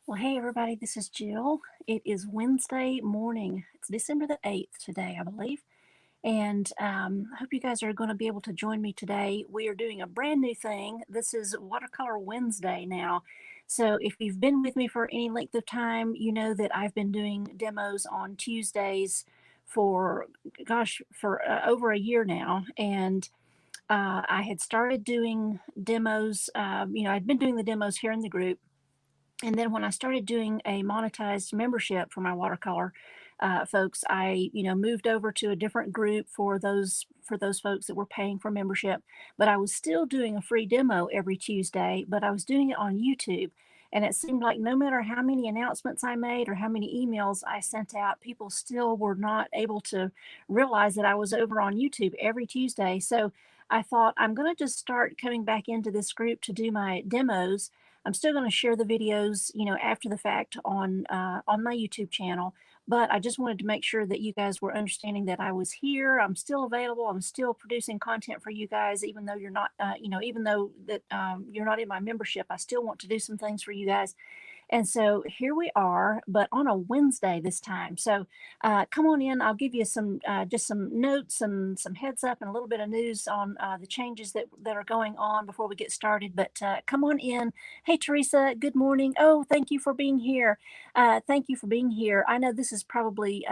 Well, hey everybody, this is Jill. It is Wednesday morning. It's December the 8th today, I believe. And I hope you guys are going to be able to join me today. We are doing a brand new thing. This is Watercolor Wednesday now. So if you've been with me for any length of time, you know that I've been doing demos on Tuesdays for, gosh, for over a year now. And I had started doing demos, I'd been doing the demos here in the group, and then when I started doing a monetized membership for my watercolor folks, I moved over to a different group for those folks that were paying for membership. But I was still doing a free demo every Tuesday, but I was doing it on YouTube. And it seemed like no matter how many announcements I made or how many emails I sent out, people still were not able to realize that I was over on YouTube every Tuesday. So I thought I'm going to just start coming back into this group to do my demos. I'm still going to share the videos, after the fact on my YouTube channel. But I just wanted to make sure that you guys were understanding that I was here. I'm still available. I'm still producing content for you guys, even though you're not, even though that you're not in my membership. I still want to do some things for you guys. And so here we are, but on a Wednesday this time. So come on in. I'll give you some just some notes and some heads up and a little bit of news on the changes that are going on before we get started. But come on in. Hey, Teresa, good morning. Oh, thank you for being here. Thank you for being here. I know this is probably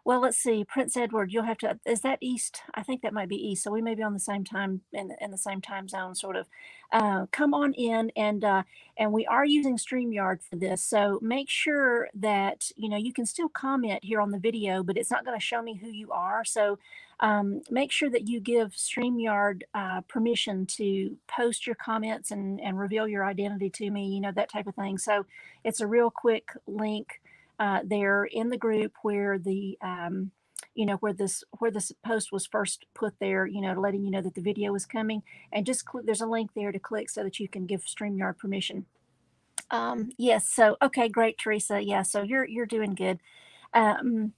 well, let's see, Prince Edward, you'll have to, is that East? I think that might be East. So we may be on the same time in the same time zone, sort of. Come on in and we are using StreamYard for this. So make sure that, you can still comment here on the video, but it's not going to show me who you are. So make sure that you give StreamYard permission to post your comments and reveal your identity to me, that type of thing. So it's a real quick link there in the group where the where this post was first put there, letting you know that the video is coming, and just click, there's a link there to click so that you can give StreamYard permission. Yes, so okay, great, Teresa. Yeah, so you're doing good. Um,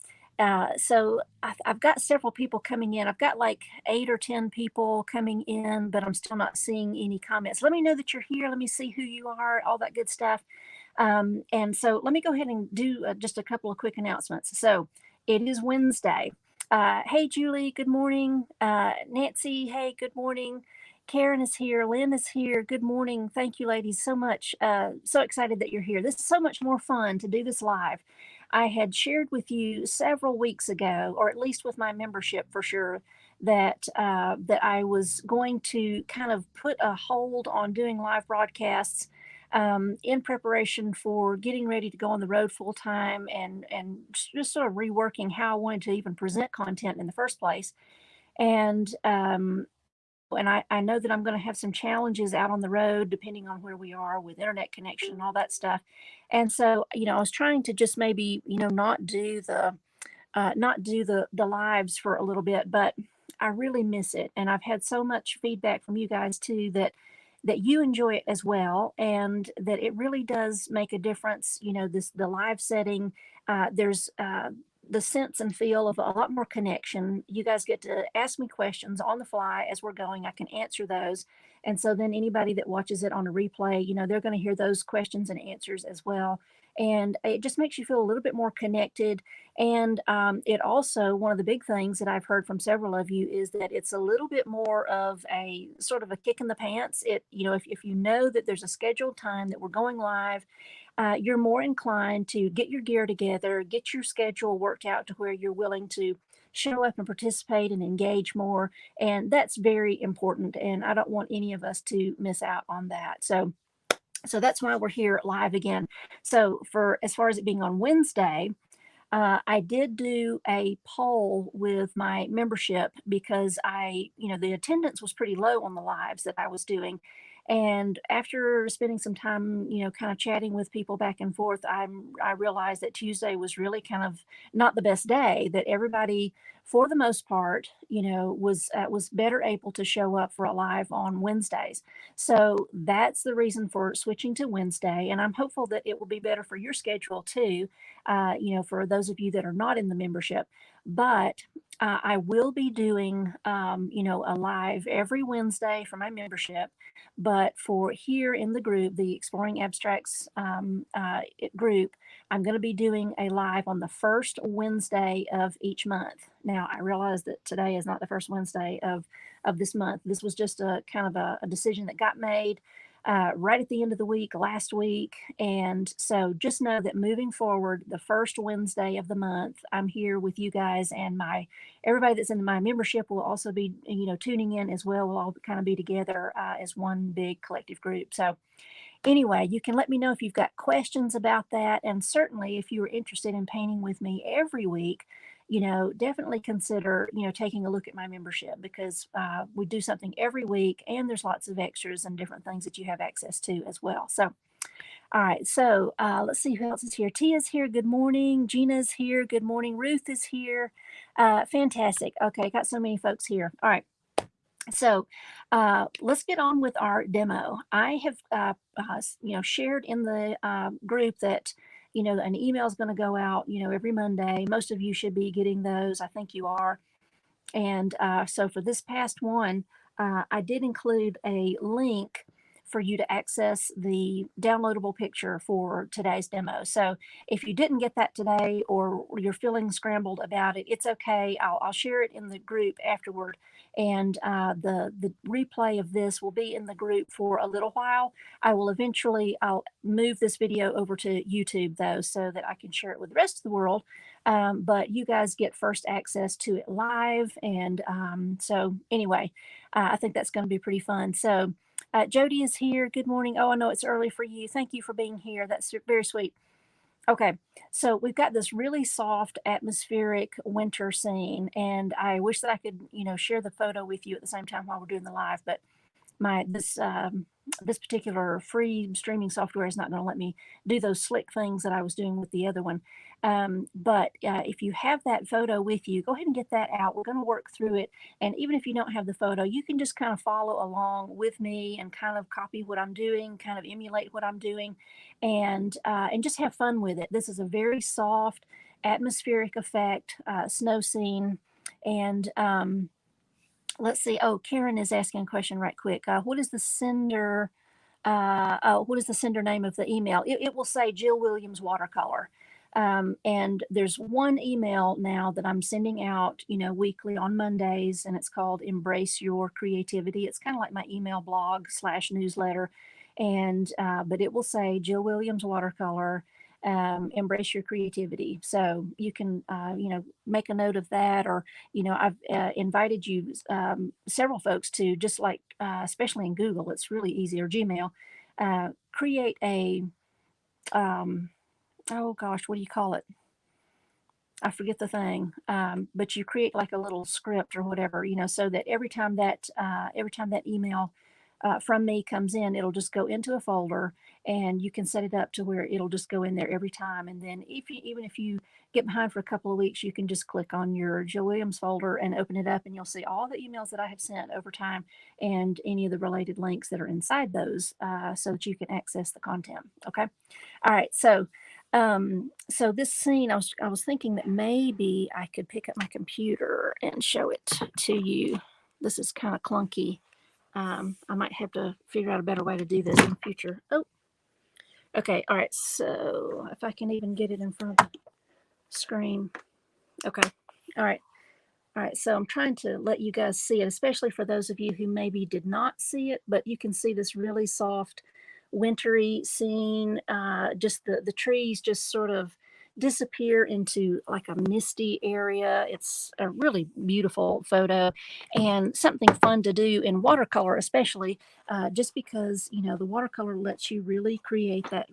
so I've got several people coming in. I've got like 8 or 10 people coming in, but I'm still not seeing any comments. Let me know that you're here. Let me see who you are, all that good stuff. And so let me go ahead and do just a couple of quick announcements. So it is Wednesday. Hey, Julie, good morning. Nancy, hey, good morning. Karen is here. Lynn is here. Good morning. Thank you, ladies, so much. So excited that you're here. This is so much more fun to do this live. I had shared with you several weeks ago, or at least with my membership for sure, that that I was going to kind of put a hold on doing live broadcasts in preparation for getting ready to go on the road full time and just sort of reworking how I wanted to even present content in the first place. And I know that I'm going to have some challenges out on the road depending on where we are with internet connection and all that stuff. And so, I was trying to just maybe, not do the lives for a little bit, but I really miss it. And I've had so much feedback from you guys too that you enjoy it as well, and that it really does make a difference. The live setting, there's the sense and feel of a lot more connection. You guys get to ask me questions on the fly as we're going. I can answer those. And so then anybody that watches it on a replay, they're going to hear those questions and answers as well. And it just makes you feel a little bit more connected. And it also, one of the big things that I've heard from several of you is that it's a little bit more of a sort of a kick in the pants. If you know that there's a scheduled time that we're going live, you're more inclined to get your gear together, get your schedule worked out to where you're willing to show up and participate and engage more. And that's very important. And I don't want any of us to miss out on that. So that's why we're here live again. So for as far as it being on Wednesday, I did do a poll with my membership because the attendance was pretty low on the lives that I was doing. And after spending some time, kind of chatting with people back and forth, I realized that Tuesday was really kind of not the best day, that everybody for the most part, was better able to show up for a live on Wednesdays. So that's the reason for switching to Wednesday, and I'm hopeful that it will be better for your schedule too. For those of you that are not in the membership, but I will be doing, a live every Wednesday for my membership. But for here in the group, the Exploring Abstracts group, I'm going to be doing a live on the first Wednesday of each month. Now, I realize that today is not the first Wednesday of this month. This was just a kind of a decision that got made right at the end of the week last week. And so just know that moving forward, the first Wednesday of the month, I'm here with you guys, and everybody that's in my membership will also be, tuning in as well. We'll all kind of be together as one big collective group. So anyway, you can let me know if you've got questions about that. And certainly if you are interested in painting with me every week, definitely consider, taking a look at my membership, because we do something every week and there's lots of extras and different things that you have access to as well. So, all right. So let's see who else is here. Tia's here. Good morning. Gina's here. Good morning. Ruth is here. Fantastic. Okay. Got so many folks here. All right. So let's get on with our demo. I have, shared in the group that, an email is going to go out, every Monday. Most of you should be getting those. I think you are. And so for this past one, I did include a link for you to access the downloadable picture for today's demo. So if you didn't get that today, or you're feeling scrambled about it, it's okay. I'll share it in the group afterward. And the replay of this will be in the group for a little while. I'll move this video over to YouTube though, so that I can share it with the rest of the world. But you guys get first access to it live. And so anyway, I think that's going to be pretty fun. So Jody is here. Good morning. Oh, I know it's early for you. Thank you for being here. That's very sweet. Okay, so we've got this really soft atmospheric winter scene, and I wish that I could, share the photo with you at the same time while we're doing the live, but this particular free streaming software is not going to let me do those slick things that I was doing with the other one. But if you have that photo with you, go ahead and get that out. We're going to work through it. And even if you don't have the photo, you can just kind of follow along with me and kind of copy what I'm doing, kind of emulate what I'm doing, and just have fun with it. This is a very soft atmospheric effect, snow scene. And let's see. Oh, Karen is asking a question right quick. What is the sender? What is the sender name of the email? It will say Jill Williams Watercolor. And there's one email now that I'm sending out, weekly on Mondays, and it's called Embrace Your Creativity. It's kind of like my email blog / newsletter. And, but it will say Jill Williams Watercolor, embrace your creativity. So you can, make a note of that, or, I've invited you, several folks to, just like, especially in Google, it's really easy, or Gmail, create a, oh gosh, what do you call it? I forget the thing, but you create like a little script or whatever, so that every time that email from me comes in, it'll just go into a folder, and you can set it up to where it'll just go in there every time. And then even if you get behind for a couple of weeks, you can just click on your Jill Williams folder and open it up, and you'll see all the emails that I have sent over time, and any of the related links that are inside those, so that you can access the content. Okay. All right. So this scene, I was thinking that maybe I could pick up my computer and show it to you. This is kind of clunky. I might have to figure out a better way to do this in the future. Oh, okay. All right. So if I can even get it in front of the screen. Okay. All right. All right. So I'm trying to let you guys see it, especially for those of you who maybe did not see it, but you can see this really soft wintry scene. Just the trees just sort of disappear into like a misty area. It's a really beautiful photo, and something fun to do in watercolor, especially just because the watercolor lets you really create that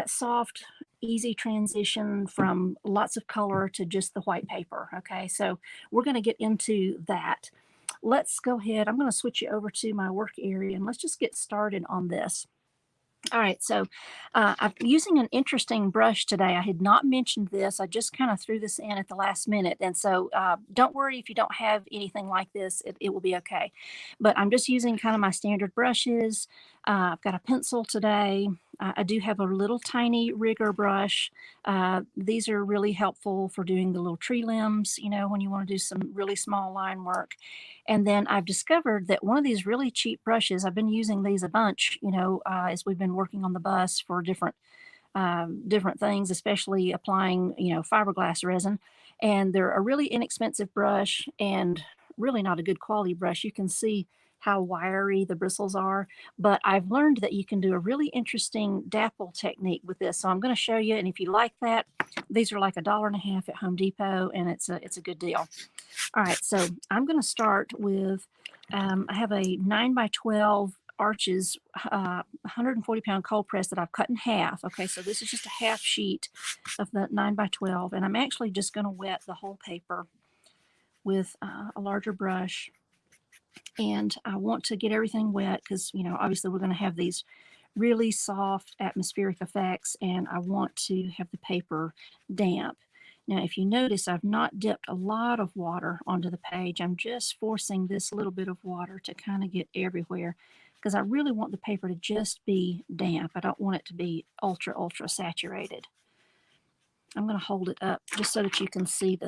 soft, easy transition from lots of color to just the white paper. Okay, so we're going to get into that. Let's go ahead. I'm going to switch you over to my work area, and let's just get started on this. All right, so I'm using an interesting brush today. I had not mentioned this. I just kind of threw this in at the last minute. And so don't worry if you don't have anything like this, it will be okay. But I'm just using kind of my standard brushes. I've got a pencil today. I do have a little tiny rigger brush. These are really helpful for doing the little tree limbs, you know, when you want to do some really small line work. And then I've discovered that one of these really cheap brushes, I've been using these a bunch, you know, as we've been working on the bus for different things, especially applying, you know, fiberglass resin. And they're a really inexpensive brush and really not a good quality brush. You can see how wiry the bristles are, but I've learned that you can do a really interesting dapple technique with this. So I'm going to show you. And if you like that, these are like $1.50 at Home Depot, and it's a good deal. All right, so I'm going to start with, I have a 9 by 12 Arches 140-pound cold press that I've cut in half. Okay, so this is just a half sheet of the 9 by 12, and I'm actually just going to wet the whole paper with a larger brush. And I want to get everything wet because, you know, obviously we're going to have these really soft atmospheric effects, and I want to have the paper damp. Now, if you notice, I've not dipped a lot of water onto the page. I'm just forcing this little bit of water to kind of get everywhere because I really want the paper to just be damp. I don't want it to be ultra, ultra saturated. I'm going to hold it up just so that you can see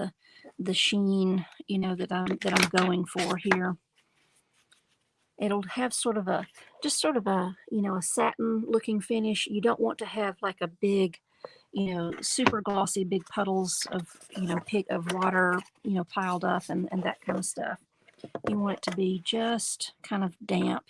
the sheen, you know, that I'm going for here. It'll have sort of a, just sort of a, you know, a satin looking finish. You don't want to have like a big, you know, super glossy big puddles of, you know, of water, you know, piled up and that kind of stuff. You want it to be just kind of damp.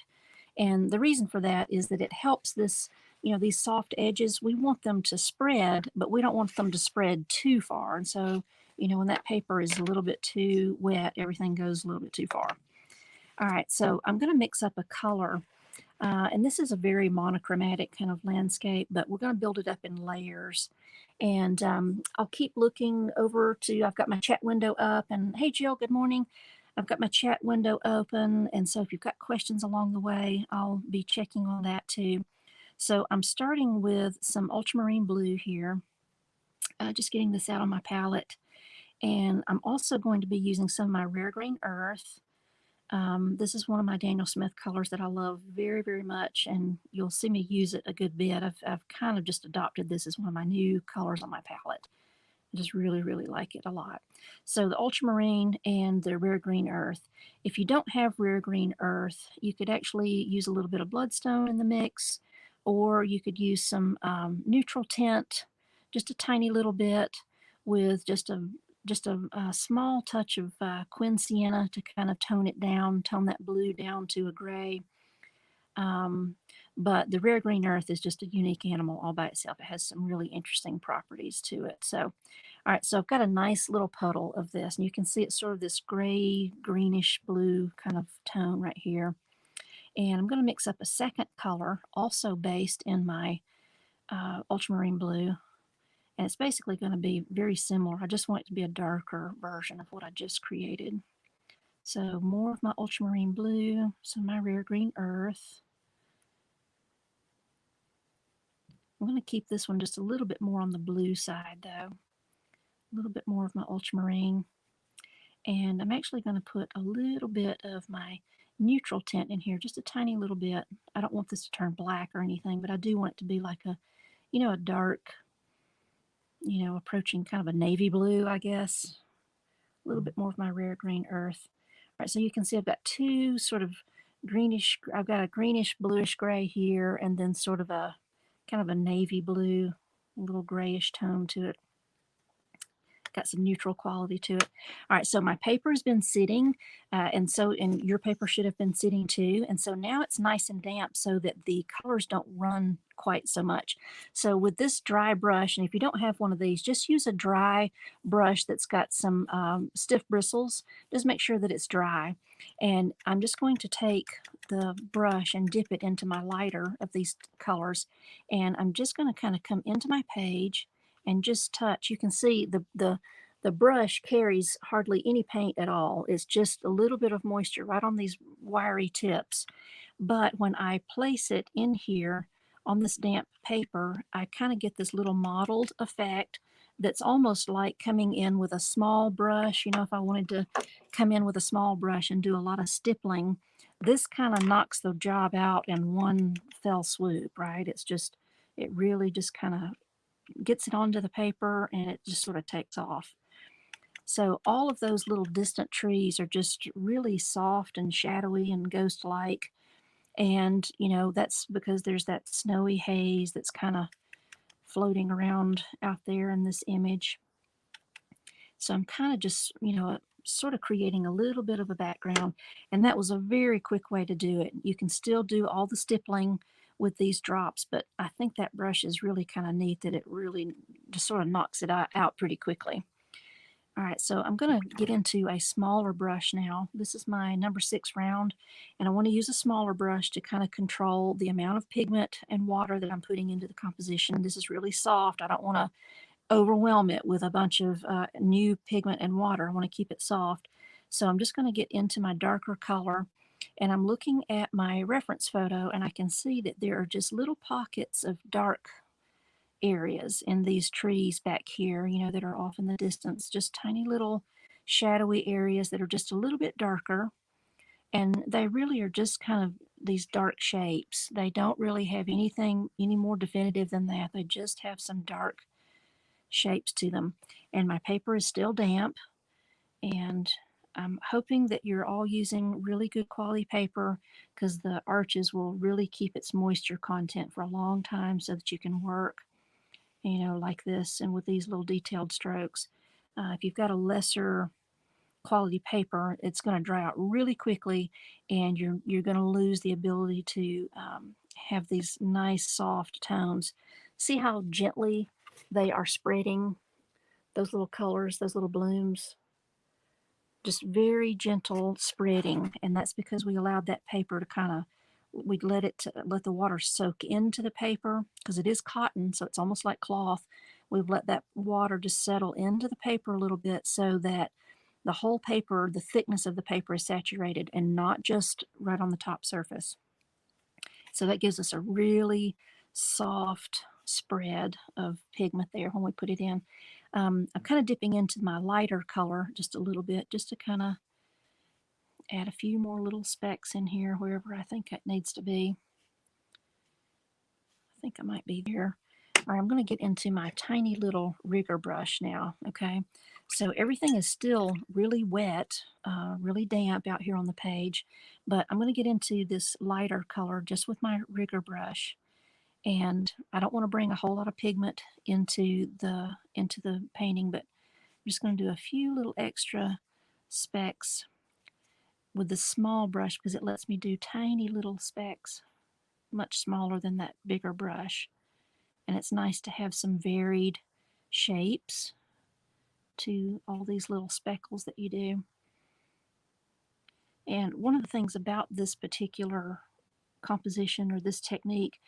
And the reason for that is that it helps this, you know, these soft edges, we want them to spread, but we don't want them to spread too far. And so, you know, when that paper is a little bit too wet, everything goes a little bit too far. All right, so I'm going to mix up a color. And this is a very monochromatic kind of landscape, but we're going to build it up in layers. And I'll keep looking over to, I've got my chat window up. And hey, Jill, good morning. I've got my chat window open. And so if you've got questions along the way, I'll be checking on that too. So I'm starting with some ultramarine blue here, just getting this out on my palette. And I'm also going to be using some of my rare green earth. This is one of my Daniel Smith colors that I love very, very much, and you'll see me use it a good bit. I've kind of just adopted this as one of my new colors on my palette. I just really, really like it a lot. So the ultramarine and the rare green earth. If you don't have rare green earth, you could actually use a little bit of bloodstone in the mix, or you could use some neutral tint, just a tiny little bit, with just a small touch of quin sienna to kind of tone it down, tone that blue down to a gray. But the rare green earth is just a unique animal all by itself. It has some really interesting properties to it. So, all right, so I've got a nice little puddle of this, and you can see it's sort of this gray, greenish blue kind of tone right here. And I'm going to mix up a second color, also based in my ultramarine blue. And it's basically going to be very similar. I just want it to be a darker version of what I just created. So more of my ultramarine blue, some of my rare green earth. I'm going to keep this one just a little bit more on the blue side though. A little bit more of my ultramarine. And I'm actually going to put a little bit of my neutral tint in here, just a tiny little bit. I don't want this to turn black or anything, but I do want it to be like a, you know, a dark, you know, approaching kind of a navy blue, I guess. A little bit more of my rare green earth. All right, so you can see I've got two sort of greenish, I've got a greenish bluish gray here, and then sort of a kind of a navy blue, a little grayish tone to it. Got some neutral quality to it. All right, so my paper has been sitting, and your paper should have been sitting too. And so now it's nice and damp so that the colors don't run quite so much. So with this dry brush, and if you don't have one of these, just use a dry brush that's got some stiff bristles. Just make sure that it's dry. And I'm just going to take the brush and dip it into my lighter of these colors. And I'm just going to kind of come into my page and just touch. You can see the brush carries hardly any paint at all. It's just a little bit of moisture right on these wiry tips. But when I place it in here on this damp paper, I kind of get this little mottled effect that's almost like coming in with a small brush. You know, if I wanted to come in with a small brush and do a lot of stippling, this kind of knocks the job out in one fell swoop, right? It really just kind of gets it onto the paper and it just sort of takes off. So all of those little distant trees are just really soft and shadowy and ghost-like. And, you know, that's because there's that snowy haze that's kind of floating around out there in this image. So I'm kind of just, you know, sort of creating a little bit of a background. And that was a very quick way to do it. You can still do all the stippling with these drops, but I think that brush is really kind of neat that it really just sort of knocks it out pretty quickly. All right, so I'm going to get into a smaller brush now. This is my number 6 round, and I want to use a smaller brush to kind of control the amount of pigment and water that I'm putting into the composition. This is really soft. I don't want to overwhelm it with a bunch of new pigment and water. I want to keep it soft. So I'm just going to get into my darker color, and I'm looking at my reference photo, and I can see that there are just little pockets of dark areas in these trees back here, you know, that are off in the distance, just tiny little shadowy areas that are just a little bit darker. And they really are just kind of these dark shapes. They don't really have anything any more definitive than that. They just have some dark shapes to them. And my paper is still damp, and I'm hoping that you're all using really good quality paper because the arches will really keep its moisture content for a long time so that you can work, you know, like this and with these little detailed strokes. If you've got a lesser quality paper, it's going to dry out really quickly, and you're going to lose the ability to have these nice soft tones. See how gently they are spreading those little colors, those little blooms? Just very gentle spreading, and that's because we allowed that paper to kind of, we let the water soak into the paper because it is cotton, so it's almost like cloth. We've let that water just settle into the paper a little bit so that the whole paper, the thickness of the paper is saturated and not just right on the top surface. So that gives us a really soft spread of pigment there when we put it in. I'm kind of dipping into my lighter color just a little bit, just to kind of add a few more little specks in here wherever I think it needs to be. I think I might be there. All right, I'm going to get into my tiny little rigger brush now, okay? So everything is still really wet, really damp out here on the page, but I'm going to get into this lighter color just with my rigger brush. And I don't want to bring a whole lot of pigment into the painting, but I'm just going to do a few little extra specks with the small brush because it lets me do tiny little specks, much smaller than that bigger brush. And it's nice to have some varied shapes to all these little speckles that you do. And one of the things about this particular composition or this technique,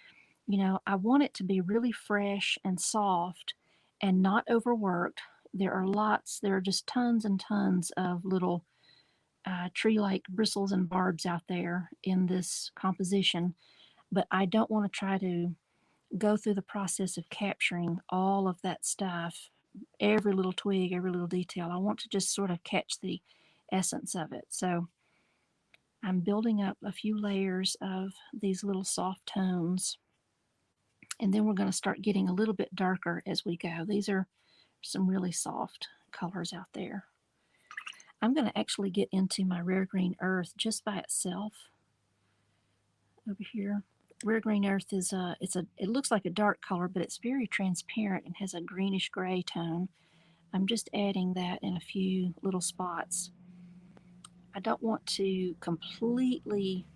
you know, I want it to be really fresh and soft and not overworked. There are just tons and tons of little tree-like bristles and barbs out there in this composition, but I don't want to try to go through the process of capturing all of that stuff, every little twig, every little detail. I want to just sort of catch the essence of it. So I'm building up a few layers of these little soft tones, and then we're going to start getting a little bit darker as we go. These are some really soft colors out there. I'm going to actually get into my rare green earth just by itself over here. Rare green earth is it looks like a dark color, but it's very transparent and has a greenish gray tone. I'm just adding that in a few little spots. I don't want to completely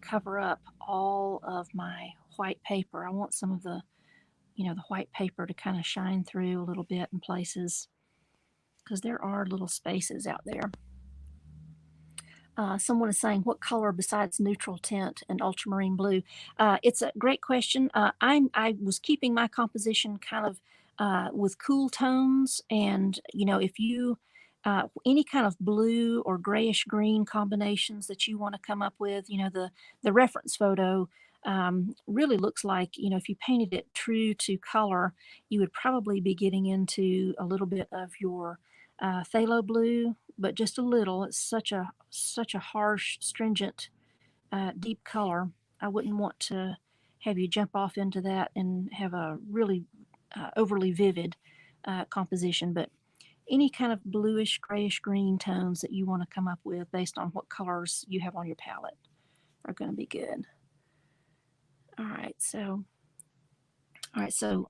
cover up all of my white paper. I want some of the, you know, the white paper to kind of shine through a little bit in places because there are little spaces out there. Someone is saying, what color besides neutral tint and ultramarine blue? It's a great question. I was keeping my composition kind of with cool tones, and you know, if you any kind of blue or grayish green combinations that you want to come up with, you know, the reference photo really looks like, if you painted it true to color, you would probably be getting into a little bit of your phthalo blue, but just a little. It's such a harsh, stringent, deep color. I wouldn't want to have you jump off into that and have a really overly vivid composition, but any kind of bluish, grayish green tones that you want to come up with based on what colors you have on your palette are going to be good. All right, so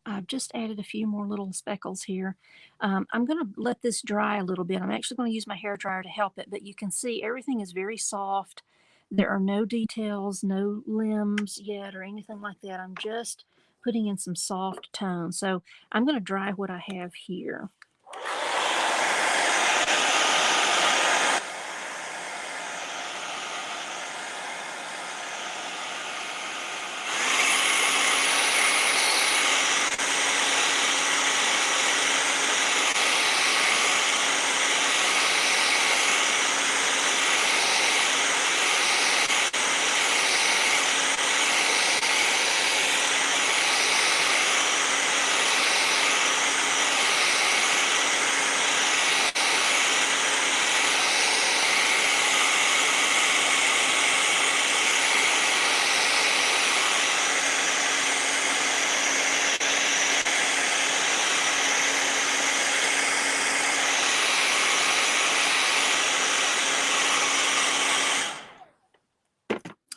I've just added a few more little speckles here. I'm going to let this dry a little bit. I'm actually going to use my hair dryer to help it, but you can see everything is very soft. There are no details, no limbs yet or anything like that. I'm just putting in some soft tones. So I'm going to dry what I have here.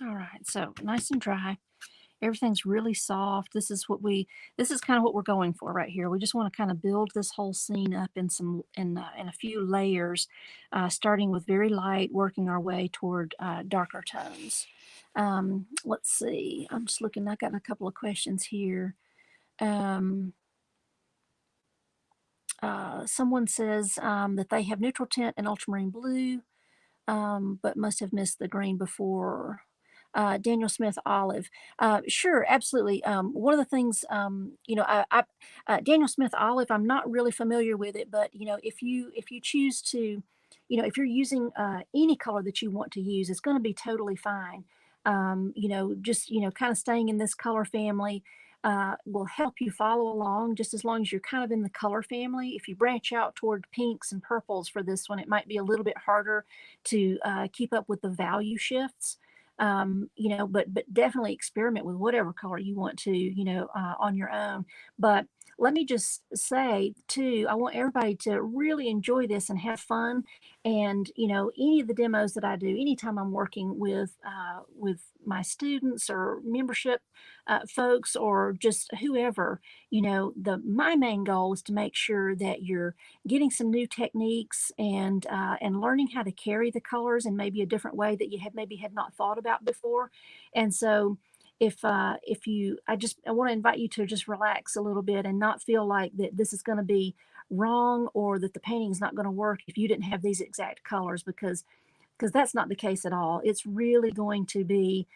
All right, so nice and dry. Everything's really soft. This is kind of what we're going for right here. We just want to kind of build this whole scene up in a few layers, starting with very light, working our way toward darker tones. Let's see. I'm just looking. I got a couple of questions here. Someone says that they have neutral tint and ultramarine blue, but must have missed the green before. Daniel Smith Olive. Sure, absolutely. One of the things, Daniel Smith Olive, I'm not really familiar with it, but if you choose to, if you're using any color that you want to use, it's going to be totally fine. Just kind of staying in this color family. Will help you follow along just as long as you're kind of in the color family. If you branch out toward pinks and purples for this one, it might be a little bit harder to keep up with the value shifts. But definitely experiment with whatever color you want to, on your own. But let me just say too, I want everybody to really enjoy this and have fun. And any of the demos that I do, anytime I'm working with my students or membership folks or just whoever, my main goal is to make sure that you're getting some new techniques and learning how to carry the colors in maybe a different way that you had not thought about before. And so if you I want to invite you to just relax a little bit and not feel like that this is going to be wrong or that the painting is not going to work if you didn't have these exact colors, because that's not the case at all. It's really going to be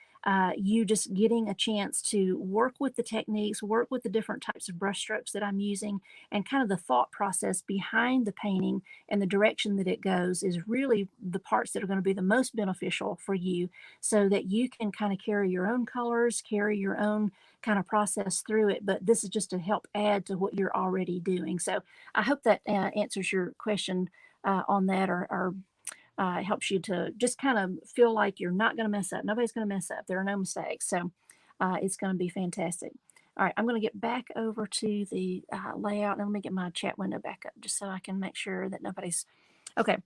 you just getting a chance to work with the techniques, work with the different types of brush strokes that I'm using, and kind of the thought process behind the painting and the direction that it goes is really the parts that are going to be the most beneficial for you so that you can kind of carry your own colors, carry your own kind of process through it. But this is just to help add to what you're already doing. So I hope that answers your question on that, or it helps you to just kind of feel like you're not going to mess up. Nobody's going to mess up. There are no mistakes. So it's going to be fantastic. All right, I'm going to get back over to the layout and let me get my chat window back up just so I can make sure that nobody's okay.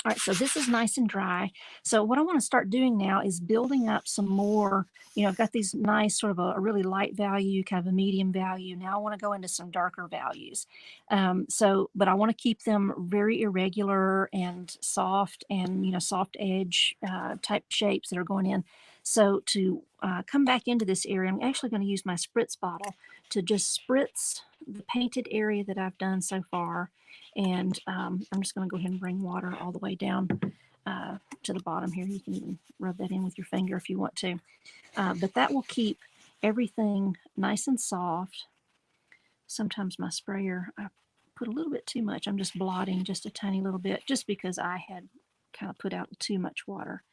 All right, so this is nice and dry. So what I want to start doing now is building up some more, I've got these nice sort of a really light value, kind of a medium value. Now I want to go into some darker values. But I want to keep them very irregular and soft and, soft edge type shapes that are going in. So to come back into this area, I'm actually going to use my spritz bottle to just spritz the painted area that I've done so far. And I'm just going to go ahead and bring water all the way down to the bottom here. You can even rub that in with your finger if you want to. But that will keep everything nice and soft. Sometimes my sprayer, I put a little bit too much. I'm just blotting just a tiny little bit just because I had kind of put out too much water.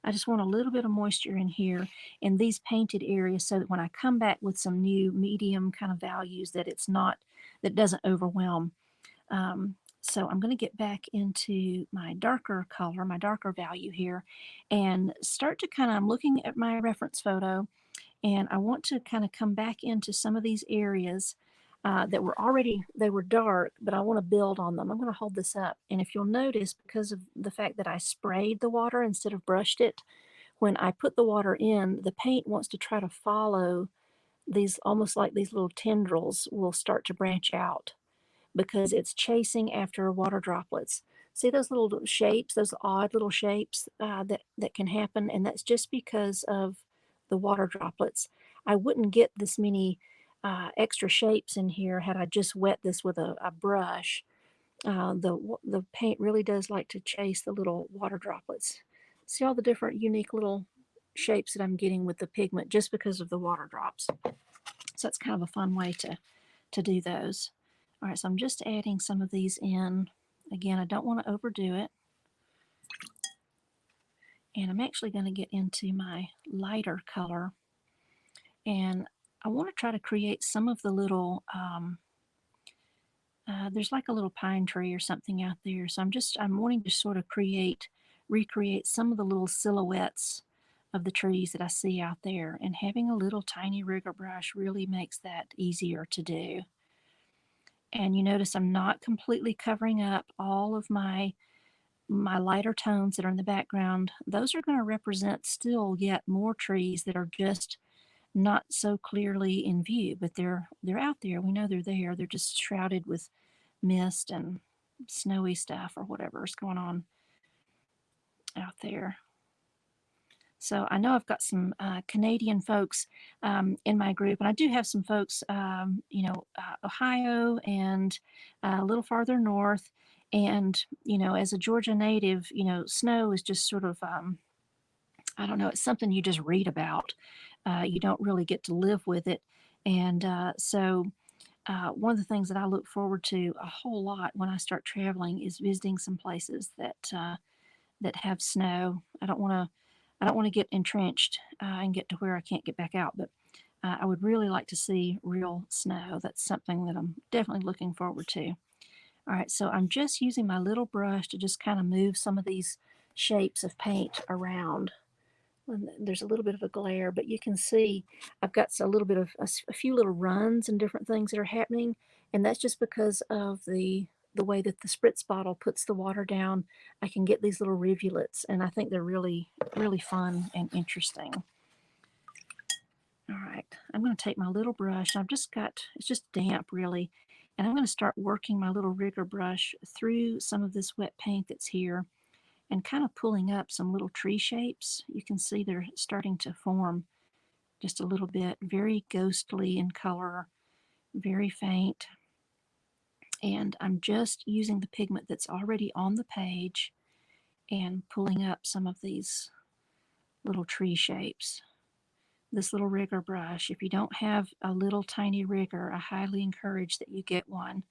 I just want a little bit of moisture in here in these painted areas so that when I come back with some new medium kind of values that it's not, that doesn't overwhelm. So I'm going to get back into my darker color, my darker value here, and start to kind of, I'm looking at my reference photo, and I want to kind of come back into some of these areas that were already, they were dark, but I want to build on them. I'm going to hold this up, and if you'll notice, because of the fact that I sprayed the water instead of brushed it, when I put the water in, the paint wants to try to follow these, almost like these little tendrils will start to branch out because it's chasing after water droplets. See those little shapes, those odd little shapes that can happen, and that's just because of the water droplets. I wouldn't get this many extra shapes in here had I just wet this with a brush. The paint really does like to chase the little water droplets. See all the different unique little shapes that I'm getting with the pigment just because of the water drops. So that's kind of a fun way to do those. All right, so I'm just adding some of these in. Again, I don't want to overdo it. And I'm actually going to get into my lighter color. And I want to try to create some of the little, there's like a little pine tree or something out there. So I'm wanting to sort of recreate some of the little silhouettes of the trees that I see out there. And having a little tiny rigger brush really makes that easier to do. And you notice I'm not completely covering up all of my lighter tones that are in the background. Those are going to represent still yet more trees that are just not so clearly in view, but they're out there. We know they're there. They're just shrouded with mist and snowy stuff or whatever's going on out there. So I know I've got some Canadian folks in my group, and I do have some folks, Ohio and a little farther north. And, as a Georgia native, snow is just sort of, I don't know, it's something you just read about. You don't really get to live with it. And so one of the things that I look forward to a whole lot when I start traveling is visiting some places that have snow. I don't want to get entrenched and get to where I can't get back out, but I would really like to see real snow. That's something that I'm definitely looking forward to. All right, so I'm just using my little brush to just kind of move some of these shapes of paint around. And there's a little bit of a glare, but you can see I've got a little bit of a few little runs and different things that are happening, and that's just because of the way that the spritz bottle puts the water down. I can get these little rivulets, and I think they're really, really fun and interesting. All right, I'm going to take my little brush. It's just damp really, and I'm going to start working my little rigger brush through some of this wet paint that's here and kind of pulling up some little tree shapes. You can see they're starting to form just a little bit, very ghostly in color, very faint. And I'm just using the pigment that's already on the page and pulling up some of these little tree shapes. This little rigger brush, if you don't have a little tiny rigger, I highly encourage that you get one.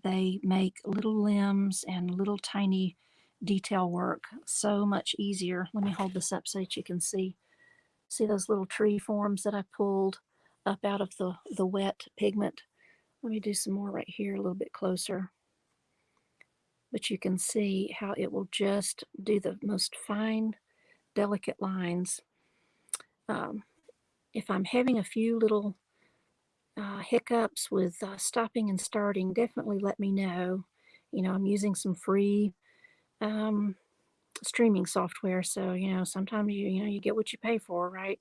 They make little limbs and little tiny detail work so much easier. Let me hold this up so that you can see those little tree forms that I pulled up out of the wet pigment. Let me do some more right here a little bit closer. But you can see how it will just do the most fine, delicate lines. If I'm having a few little hiccups with stopping and starting, definitely let me know. I'm using some free streaming software, so sometimes you get what you pay for, right?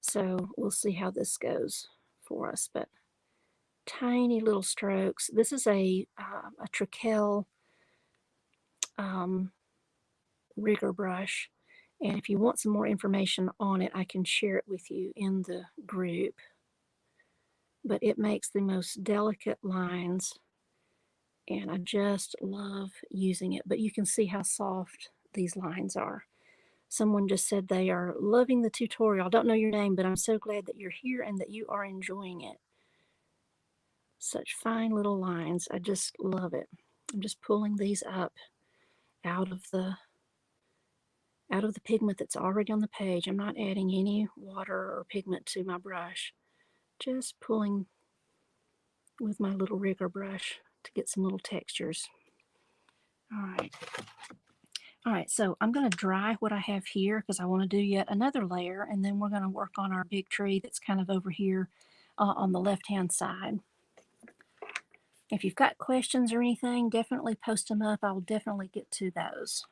So we'll see how this goes for us. But tiny little strokes. This is a Trekell rigger brush, and if you want some more information on it, I can share it with you in the group. But it makes the most delicate lines, and I just love using it. But you can see how soft these lines are. Someone just said they are loving the tutorial. I don't know your name, but I'm so glad that you're here and that you are enjoying it. Such fine little lines. I just love it. I'm just pulling these up out of the out of the pigment that's already on the page. I'm not adding any water or pigment to my brush. Just pulling with my little rigger brush to get some little textures. All right, so I'm going to dry what I have here because I want to do yet another layer, and then we're going to work on our big tree that's kind of over here on the left-hand side. If you've got questions or anything, definitely post them up. I'll definitely get to those.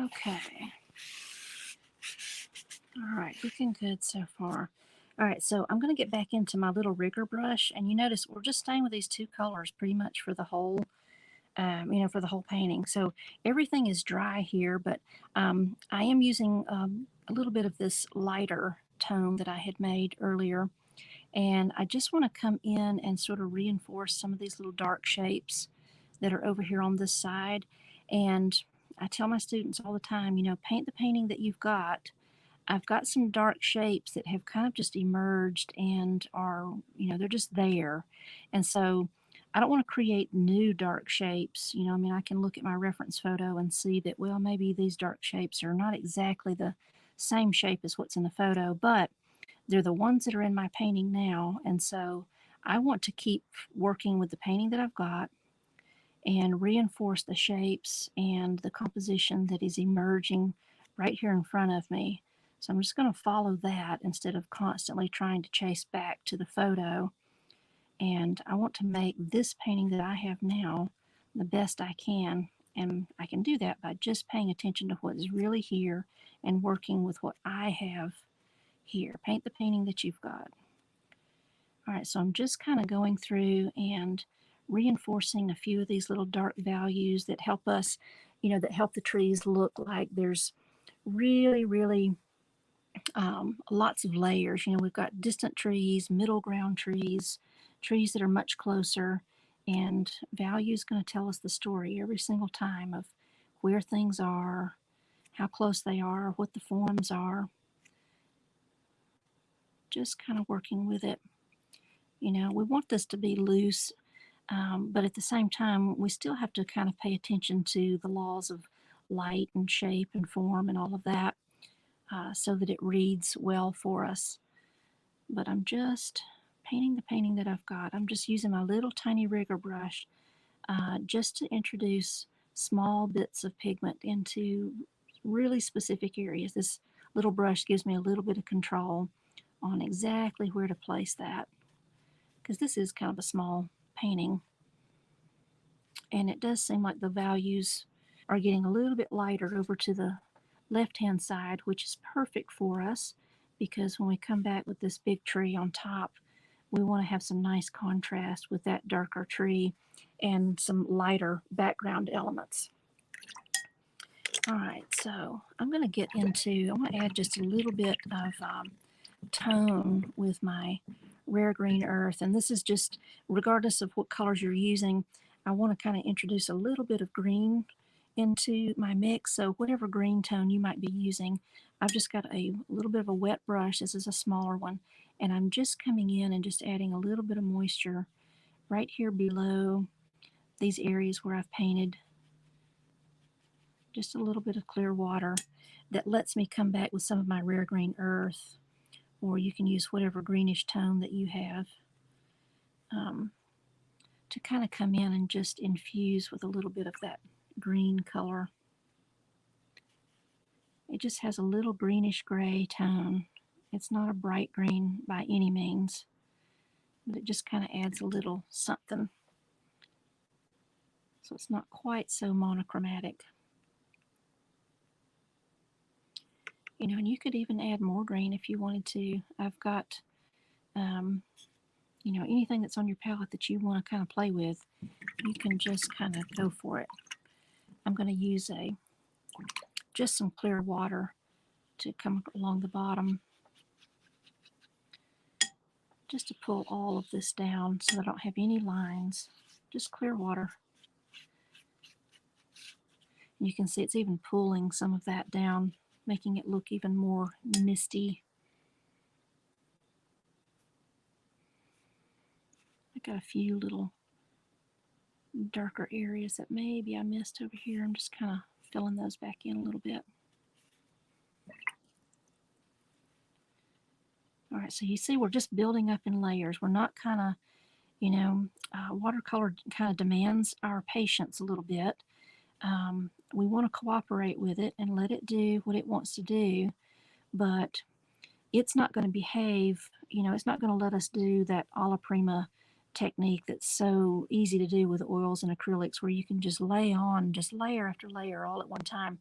Okay. All right, looking good so far. All right, so I'm going to get back into my little rigger brush, and you notice we're just staying with these two colors pretty much for the whole, for the whole painting. So everything is dry here, but I am using a little bit of this lighter tone that I had made earlier, and I just want to come in and sort of reinforce some of these little dark shapes that are over here on this side. And I tell my students all the time, paint the painting that you've got. I've got some dark shapes that have kind of just emerged and are, they're just there. And so I don't want to create new dark shapes. I can look at my reference photo and see that, well, maybe these dark shapes are not exactly the same shape as what's in the photo, but they're the ones that are in my painting now. And so I want to keep working with the painting that I've got and reinforce the shapes and the composition that is emerging right here in front of me. So I'm just going to follow that instead of constantly trying to chase back to the photo. And I want to make this painting that I have now the best I can. And I can do that by just paying attention to what is really here and working with what I have here. Paint the painting that you've got. All right, so I'm just kind of going through and reinforcing a few of these little dark values that help us, that help the trees look like there's really, really lots of layers. We've got distant trees, middle ground trees, trees that are much closer, and value is going to tell us the story every single time of where things are, how close they are, what the forms are. Just kind of working with it. We want this to be loose, but at the same time, we still have to kind of pay attention to the laws of light and shape and form and all of that so that it reads well for us. But I'm just painting the painting that I've got. I'm just using my little tiny rigger brush just to introduce small bits of pigment into really specific areas. This little brush gives me a little bit of control on exactly where to place that, because this is kind of a small painting. And it does seem like the values are getting a little bit lighter over to the left-hand side, which is perfect for us because when we come back with this big tree on top, we want to have some nice contrast with that darker tree and some lighter background elements. All right, so I'm going to get into, I want to add just a little bit of tone with my rare green earth, and this is just regardless of what colors you're using, I want to kind of introduce a little bit of green into my mix. So whatever green tone you might be using, I've just got a little bit of a wet brush. This is a smaller one, and I'm just coming in and just adding a little bit of moisture right here below these areas where I've painted. Just a little bit of clear water that lets me come back with some of my rare green earth, or you can use whatever greenish tone that you have to kind of come in and just infuse with a little bit of that green color. It just has a little greenish gray tone. It's not a bright green by any means, but it just kind of adds a little something. So it's not quite so monochromatic. You know, and you could even add more green if you wanted to. I've got, you know, anything that's on your palette that you want to kind of play with, you can just kind of go for it. I'm going to use just some clear water to come along the bottom, just to pull all of this down so I don't have any lines. Just clear water. And you can see it's even pulling some of that down, making it look even more misty. I got a few little darker areas that maybe I missed over here. I'm just kind of filling those back in a little bit. All right, so you see we're just building up in layers. We're not kind of, you know, watercolor kind of demands our patience a little bit. We want to cooperate with it and let it do what it wants to do, but it's not going to behave, you know, it's not going to let us do that alla prima technique that's so easy to do with oils and acrylics, where you can just lay on just layer after layer all at one time.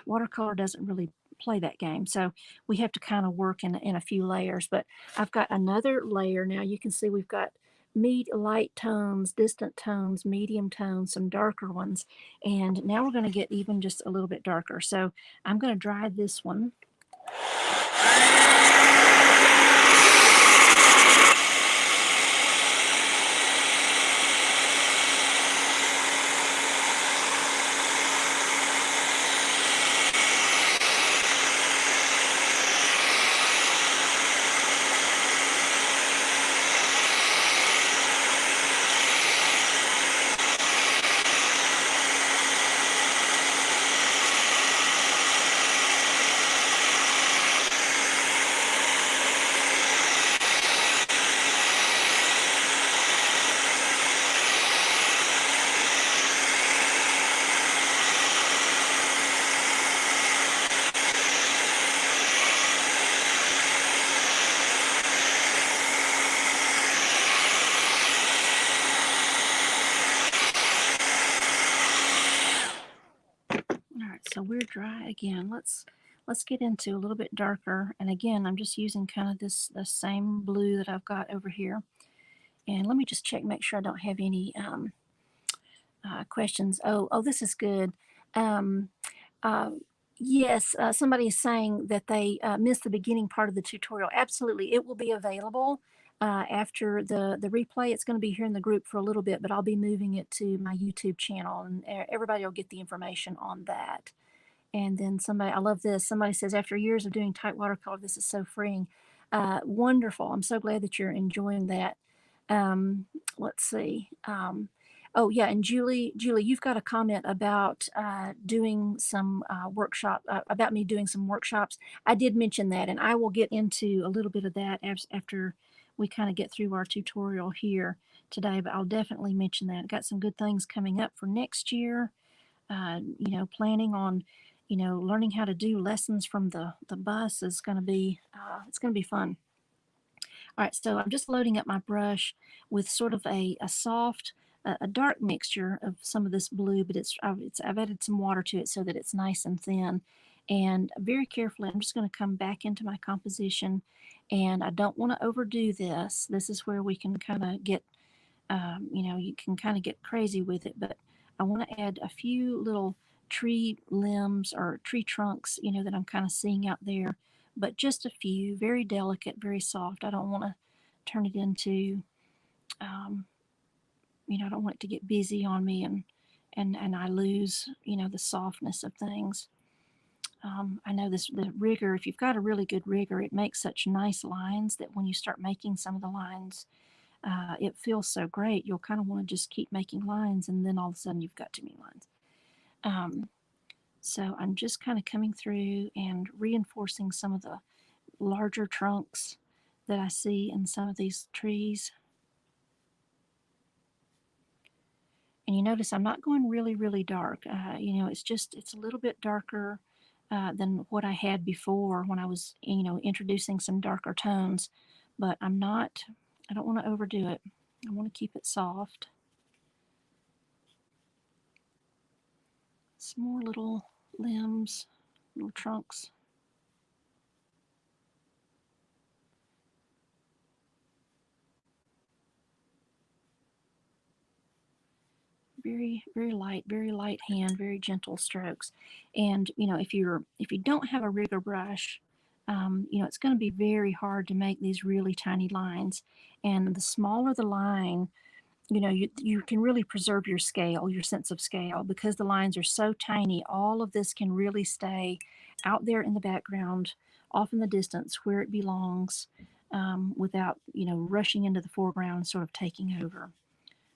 Watercolor doesn't really play that game, so we have to kind of work in a few layers. But I've got another layer now. You can see we've got light tones, distant tones, medium tones, some darker ones, and now we're going to get even just a little bit darker. So I'm going to dry this one. All right, so we're dry again. Let's get into a little bit darker. And again, I'm just using kind of the same blue that I've got over here. And let me just check, make sure I don't have any questions. Oh, this is good. Um, uh, yes, somebody is saying that they missed the beginning part of the tutorial. Absolutely, it will be available after the replay. It's going to be here in the group for a little bit, but I'll be moving it to my YouTube channel, and everybody will get the information on that. And then somebody, I love this. Somebody says, after years of doing tight watercolor, this is so freeing. Wonderful. I'm so glad that you're enjoying that. Let's see. Oh yeah, and Julie, you've got a comment about doing some workshop, about me doing some workshops. I did mention that, and I will get into a little bit of that after we kind of get through our tutorial here today, but I'll definitely mention that. I've got some good things coming up for next year. You know, planning on, you know, learning how to do lessons from the bus is going to be, it's going to be fun. All right, so I'm just loading up my brush with sort of a soft, a dark mixture of some of this blue, but I've added some water to it so that it's nice and thin. And very carefully, I'm just going to come back into my composition, and I don't want to overdo this. This is where we can kind of get, you know, you can kind of get crazy with it, but I want to add a few little tree limbs or tree trunks, you know, that I'm kind of seeing out there, but just a few, very delicate, very soft. I don't want to turn it into, you know, I don't want it to get busy on me and I lose, you know, the softness of things. I know the rigger, if you've got a really good rigger, it makes such nice lines that when you start making some of the lines, it feels so great. You'll kind of want to just keep making lines, and then all of a sudden you've got too many lines. So I'm just kind of coming through and reinforcing some of the larger trunks that I see in some of these trees. And you notice I'm not going really, really dark. You know, it's a little bit darker than what I had before when I was, introducing some darker tones. But I don't want to overdo it. I want to keep it soft. Some more little limbs, little trunks. Very, very light hand, very gentle strokes. And if you don't have a rigger brush, it's going to be very hard to make these really tiny lines. And the smaller the line, you can really preserve your scale, your sense of scale, because the lines are so tiny. All of this can really stay out there in the background, off in the distance where it belongs, without rushing into the foreground and sort of taking over.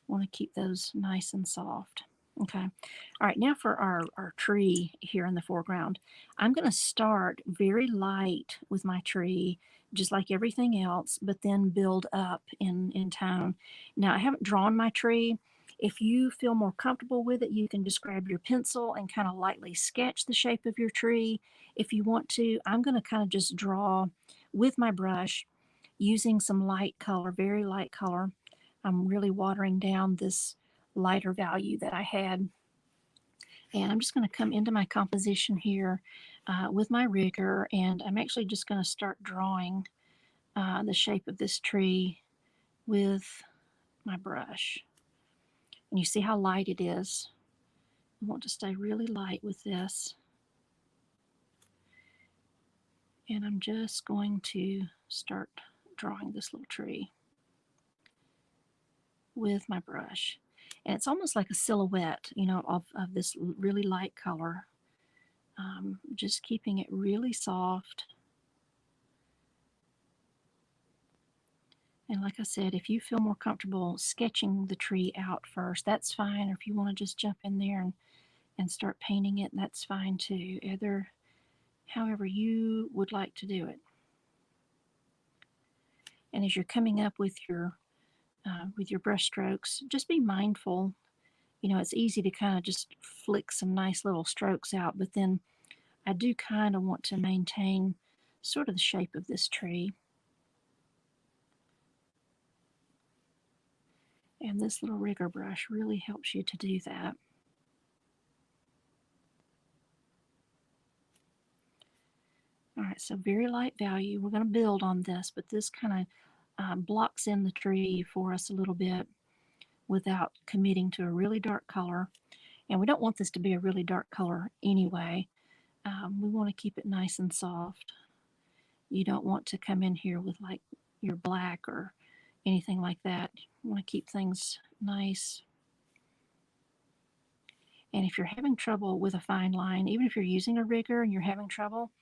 Want to keep those nice and soft. Okay. All right, now for our tree here in the foreground. I'm going to start very light with my tree, just like everything else, but then build up in tone. Now, I haven't drawn my tree. If you feel more comfortable with it, you can just grab your pencil and kind of lightly sketch the shape of your tree. If you want to, I'm going to kind of just draw with my brush using some light color, very light color. I'm really watering down this lighter value that I had. And I'm just going to come into my composition here with my rigger, and I'm actually just going to start drawing the shape of this tree with my brush. And you see how light it is. I want to stay really light with this. And I'm just going to start drawing this little tree with my brush. And it's almost like a silhouette, of this really light color. Just keeping it really soft. And like I said, if you feel more comfortable sketching the tree out first, that's fine. Or if you want to just jump in there and start painting it, that's fine too. Either however you would like to do it. And as you're coming up with your brush strokes, just be mindful. It's easy to kind of just flick some nice little strokes out, but then I do kind of want to maintain sort of the shape of this tree. And this little rigger brush really helps you to do that. All right, so very light value. We're going to build on this, but this kind of blocks in the tree for us a little bit without committing to a really dark color. And we don't want this to be a really dark color anyway. We want to keep it nice and soft. You don't want to come in here with like your black or anything like that. You want to keep things nice. And if you're having trouble with a fine line, even if you're using a rigger and you're having trouble,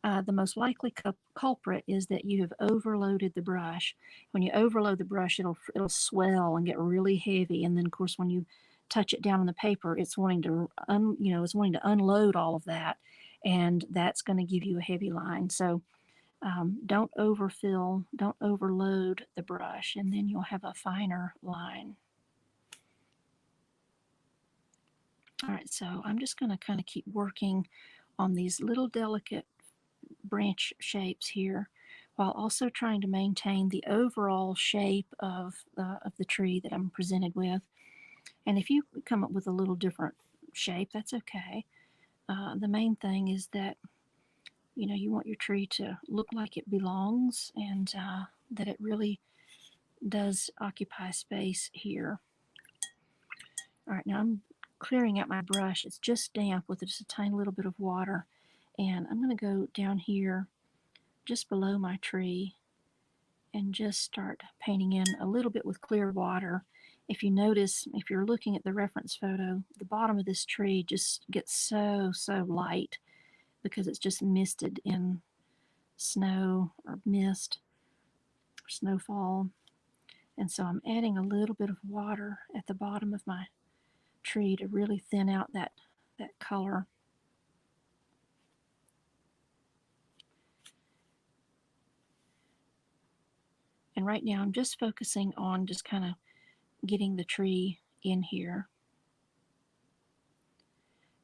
the most likely culprit is that you have overloaded the brush. When you overload the brush, it'll swell and get really heavy, and then of course when you touch it down on the paper, it's wanting to unload all of that, and that's going to give you a heavy line. So don't overfill, don't overload the brush, and then you'll have a finer line. All right, so I'm just going to kind of keep working on these little delicate branch shapes here, while also trying to maintain the overall shape of the tree that I'm presented with. And if you come up with a little different shape, that's okay. The main thing is that you want your tree to look like it belongs, and that it really does occupy space here. All right, now I'm clearing out my brush. It's just damp with just a tiny little bit of water, and I'm going to go down here just below my tree and just start painting in a little bit with clear water. If you notice, if you're looking at the reference photo, the bottom of this tree just gets so light because it's just misted in snow or mist or snowfall. And so I'm adding a little bit of water at the bottom of my tree to really thin out that color. And right now I'm just focusing on just kind of getting the tree in here.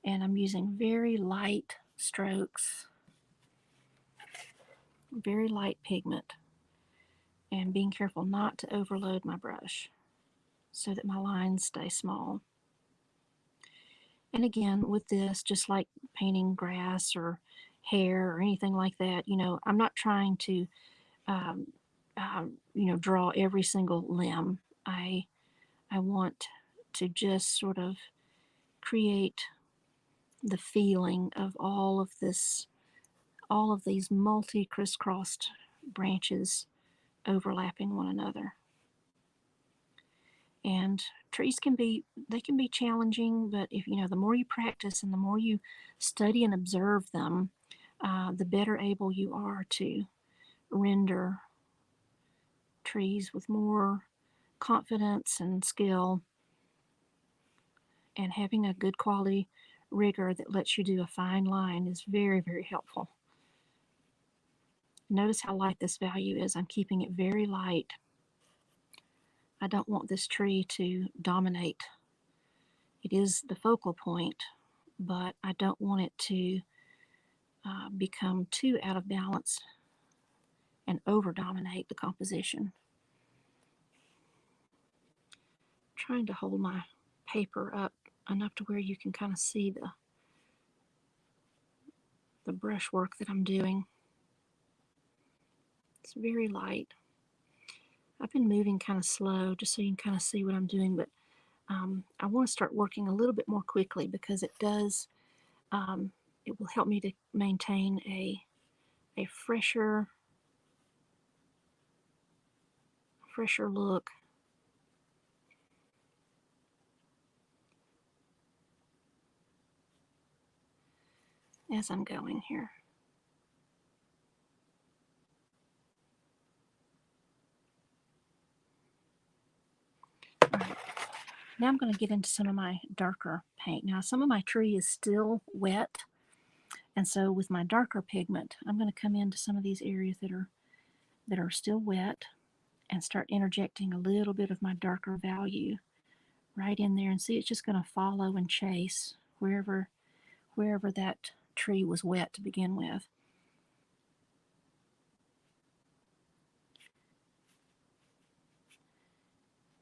And I'm using very light strokes, very light pigment, and being careful not to overload my brush so that my lines stay small. And again, with this, just like painting grass or hair or anything like that, I'm not trying to, um, draw every single limb. I want to just sort of create the feeling of all of these multi crisscrossed branches overlapping one another. And trees they can be challenging, but if the more you practice and the more you study and observe them, the better able you are to render trees with more confidence and skill, and having a good quality rigger that lets you do a fine line is very, very helpful. Notice how light this value is. I'm keeping it very light. I don't want this tree to dominate. It is the focal point, but I don't want it to become too out of balance and over dominate the composition. Trying to hold my paper up enough to where you can kind of see the brushwork that I'm doing. It's very light. I've been moving kind of slow just so you can kind of see what I'm doing, but I want to start working a little bit more quickly because it will help me to maintain a fresher look as I'm going here. All right. Now I'm going to get into some of my darker paint. Now some of my tree is still wet, and so with my darker pigment, I'm going to come into some of these areas that are still wet and start interjecting a little bit of my darker value right in there, and see it's just going to follow and chase wherever that tree was wet to begin with.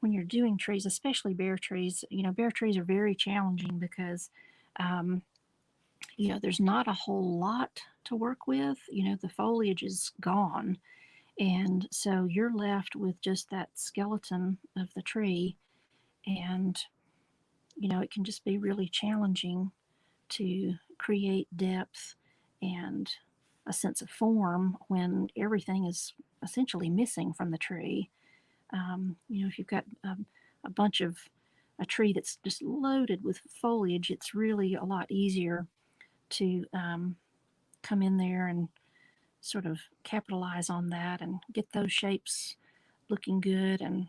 When you're doing trees, especially bare trees, bare trees are very challenging because there's not a whole lot to work with. The foliage is gone, and so you're left with just that skeleton of the tree, and it can just be really challenging to create depth and a sense of form when everything is essentially missing from the tree. If you've got a bunch of a tree that's just loaded with foliage, it's really a lot easier to come in there and sort of capitalize on that and get those shapes looking good and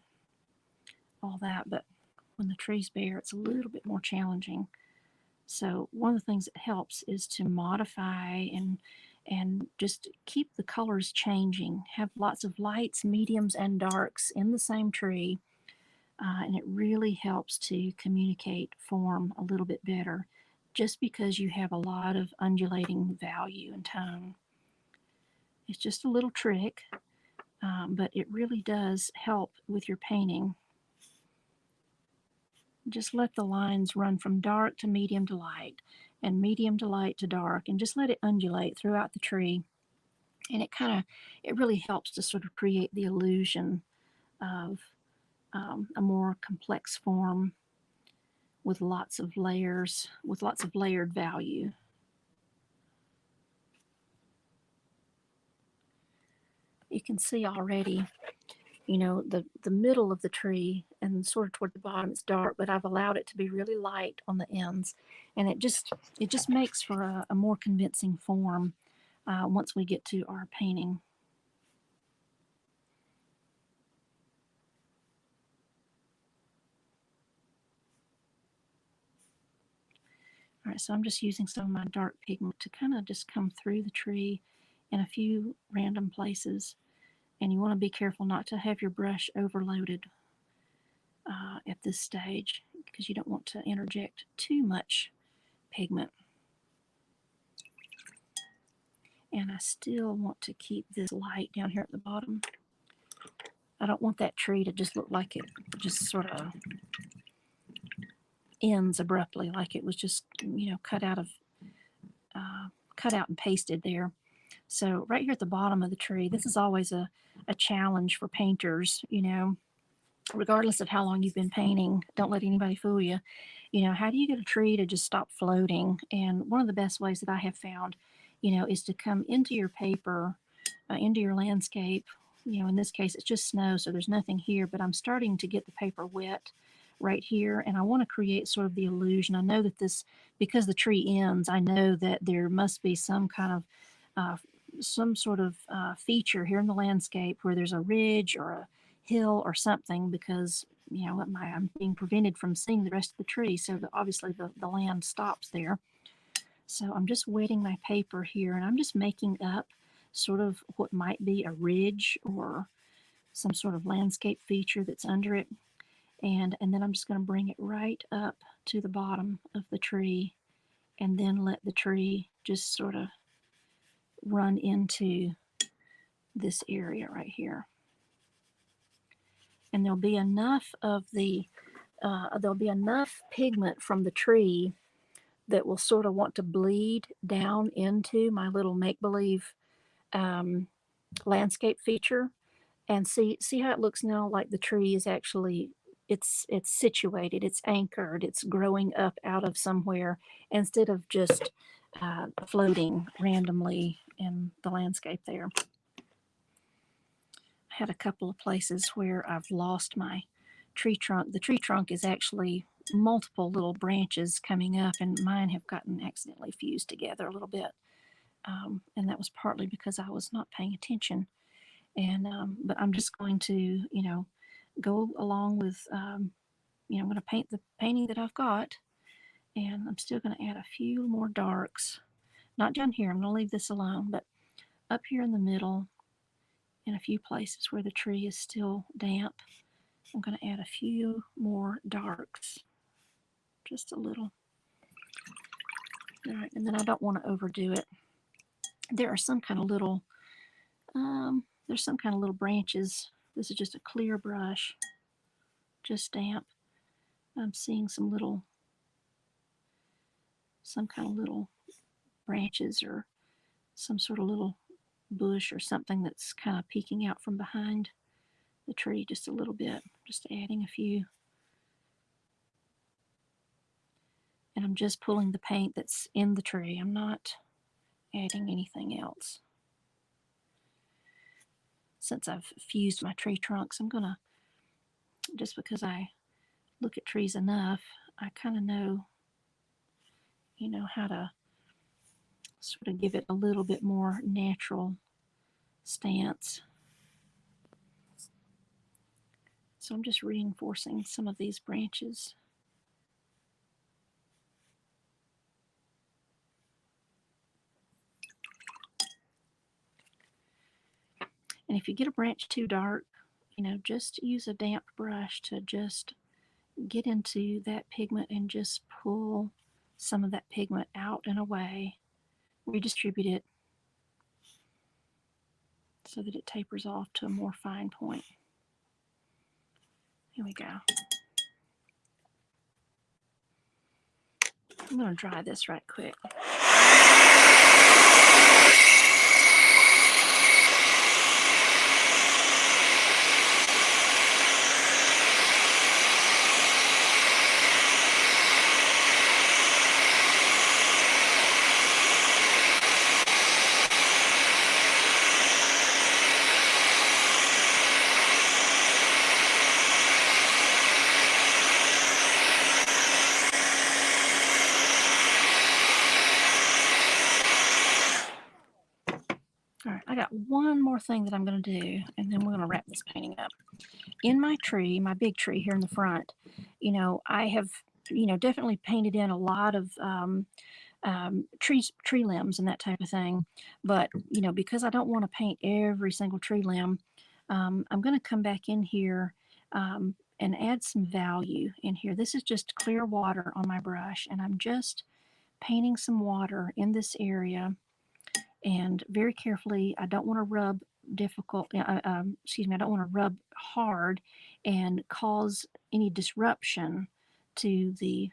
all that. But when the tree's bare, it's a little bit more challenging. So one of the things that helps is to modify and just keep the colors changing. Have lots of lights, mediums, and darks in the same tree, and it really helps to communicate form a little bit better, just because you have a lot of undulating value and tone. It's just a little trick, but it really does help with your painting. Just let the lines run from dark to medium to light, and medium to light to dark, and just let it undulate throughout the tree. And it really helps to sort of create the illusion of a more complex form with lots of layers, with lots of layered value. You can see already, the middle of the tree and sort of toward the bottom it's dark, but I've allowed it to be really light on the ends, and it just makes for a more convincing form once we get to our painting. All right, so I'm just using some of my dark pigment to kind of just come through the tree in a few random places, and you want to be careful not to have your brush overloaded at this stage, because you don't want to interject too much pigment. And I still want to keep this light down here at the bottom. I don't want that tree to just look like it just sort of ends abruptly, like it was just, cut out and pasted there. So right here at the bottom of the tree, this is always a challenge for painters, regardless of how long you've been painting. Don't let anybody fool you. How do you get a tree to just stop floating? And one of the best ways that I have found, is to come into your paper, into your landscape. In this case, it's just snow, so there's nothing here, but I'm starting to get the paper wet right here, and I want to create sort of the illusion. I know that because the tree ends, I know that there must be some kind of some sort of feature here in the landscape where there's a ridge or a hill or something, because I'm being prevented from seeing the rest of the tree, so obviously the land stops there. So I'm just wetting my paper here, and I'm just making up sort of what might be a ridge or some sort of landscape feature that's under it. And then I'm just going to bring it right up to the bottom of the tree, and then let the tree just sort of run into this area right here. And there'll be enough pigment from the tree that will sort of want to bleed down into my little make-believe landscape feature. And see how it looks now, like the tree is actually, it's situated, it's anchored, it's growing up out of somewhere instead of just floating randomly in the landscape there. I had a couple of places where I've lost my tree trunk. The tree trunk is actually multiple little branches coming up, and mine have gotten accidentally fused together a little bit. And that was partly because I was not paying attention. And but I'm just going to, go along with, I'm going to paint the painting that I've got, and I'm still going to add a few more darks. Not down here. I'm going to leave this alone, but up here in the middle, in a few places where the tree is still damp, I'm going to add a few more darks, just a little. All right, and then I don't want to overdo it. There are some kind of little, there's some kind of little branches. This is just a clear brush, just damp. I'm seeing some kind of little branches or some sort of little bush or something that's kind of peeking out from behind the tree just a little bit, just adding a few. And I'm just pulling the paint that's in the tree. I'm not adding anything else. Since I've fused my tree trunks, I'm gonna, just because I look at trees enough, I kind of know, how to sort of give it a little bit more natural stance. So I'm just reinforcing some of these branches. And if you get a branch too dark, just use a damp brush to just get into that pigment and just pull some of that pigment out and away, redistribute it so that it tapers off to a more fine point. Here we go. I'm going to dry this right quick. All right, I got one more thing that I'm going to do, and then we're going to wrap this painting up. In my tree, my big tree here in the front, I have, definitely painted in a lot of tree limbs and that type of thing. But, because I don't want to paint every single tree limb, I'm going to come back in here and add some value in here. This is just clear water on my brush, and I'm just painting some water in this area. and very carefully. I don't want to rub I don't want to rub hard and cause any disruption to the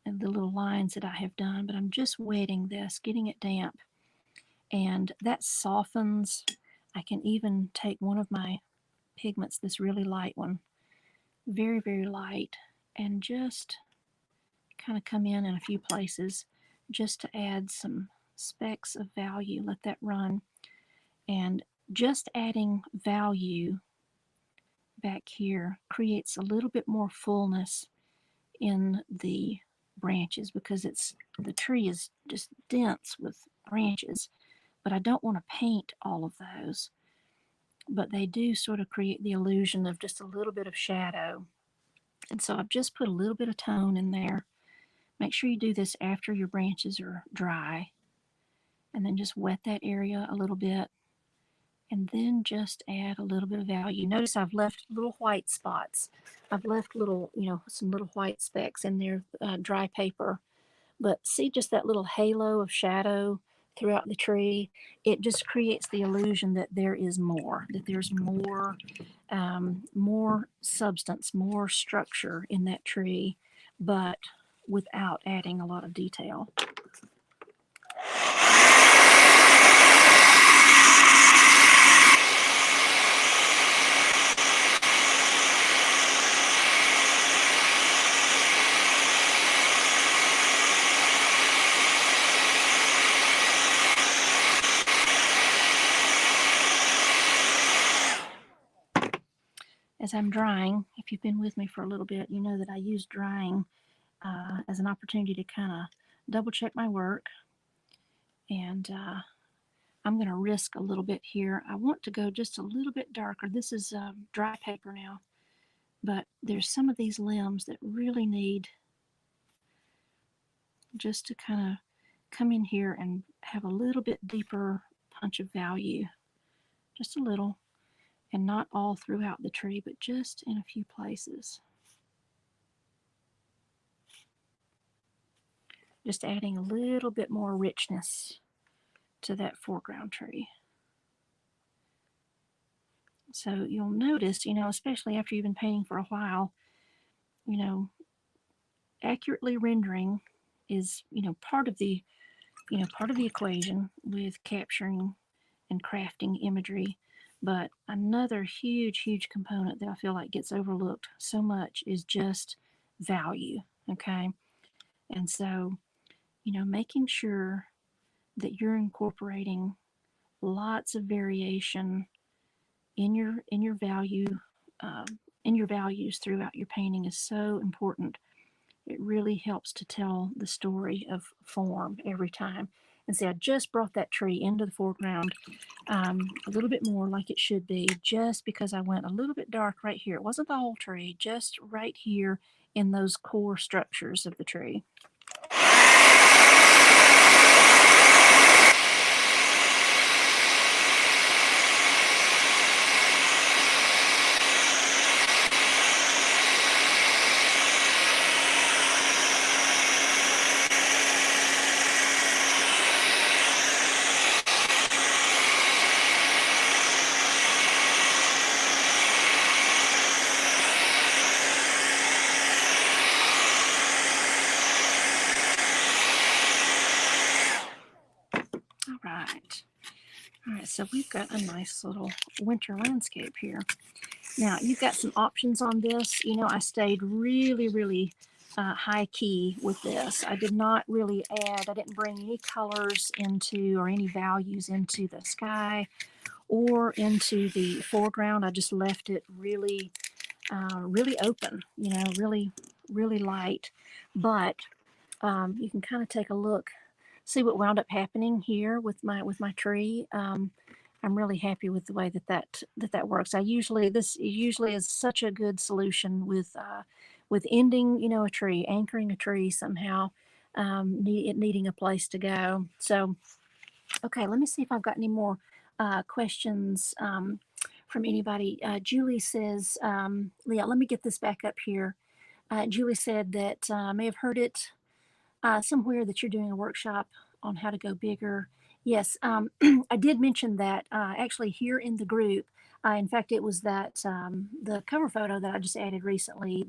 little lines that I have done, but I'm just wetting this, getting it damp, and that softens. I can even take one of my pigments, this really light one, very, very light, and just kind of come in a few places just to add some specks of value. Let that run. And just adding value back here creates a little bit more fullness in the branches, because the tree is just dense with branches, but I don't want to paint all of those, but they do sort of create the illusion of just a little bit of shadow. And so I've just put a little bit of tone in there. Make sure you do this after your branches are dry, and then just wet that area a little bit, and then just add a little bit of value. Notice I've left little white spots. I've left little, some little white specks in there, dry paper. But see just that little halo of shadow throughout the tree? It just creates the illusion that there is more, that there's more substance, more structure in that tree, but without adding a lot of detail. As I'm drying, if you've been with me for a little bit, you know that I use drying as an opportunity to kind of double check my work. And I'm going to risk a little bit here. I want to go just a little bit darker. This is dry paper now, but there's some of these limbs that really need just to kind of come in here and have a little bit deeper punch of value, just a little, and not all throughout the tree, but just in a few places. Just adding a little bit more richness to that foreground tree. So you'll notice, especially after you've been painting for a while, accurately rendering is, part of the equation with capturing and crafting imagery. But another huge component that I feel like gets overlooked so much is just value. Okay. And so, making sure that you're incorporating lots of variation in your value in your values throughout your painting is so important. It really helps to tell the story of form every time. And see, I just brought that tree into the foreground a little bit more like it should be, just because I went a little bit dark right here. It wasn't the whole tree, just right here in those core structures of the tree. All right, so we've got a nice little winter landscape here. Now, you've got some options on this. I stayed really high key with this. I did not really I didn't bring any colors into or any values into the sky or into the foreground. I just left it really open, really light. But you can kind of take a look, see what wound up happening here with my tree. I'm really happy with the way that works. This usually is such a good solution with ending, a tree, anchoring a tree somehow, it needing a place to go. So, okay, let me see if I've got any more questions from anybody. Julie says, Leah, let me get this back up here. Julie said that I may have heard it somewhere that you're doing a workshop on how to go bigger Yes, I did mention that actually here in the group. In fact, it was that the cover photo that I just added recently.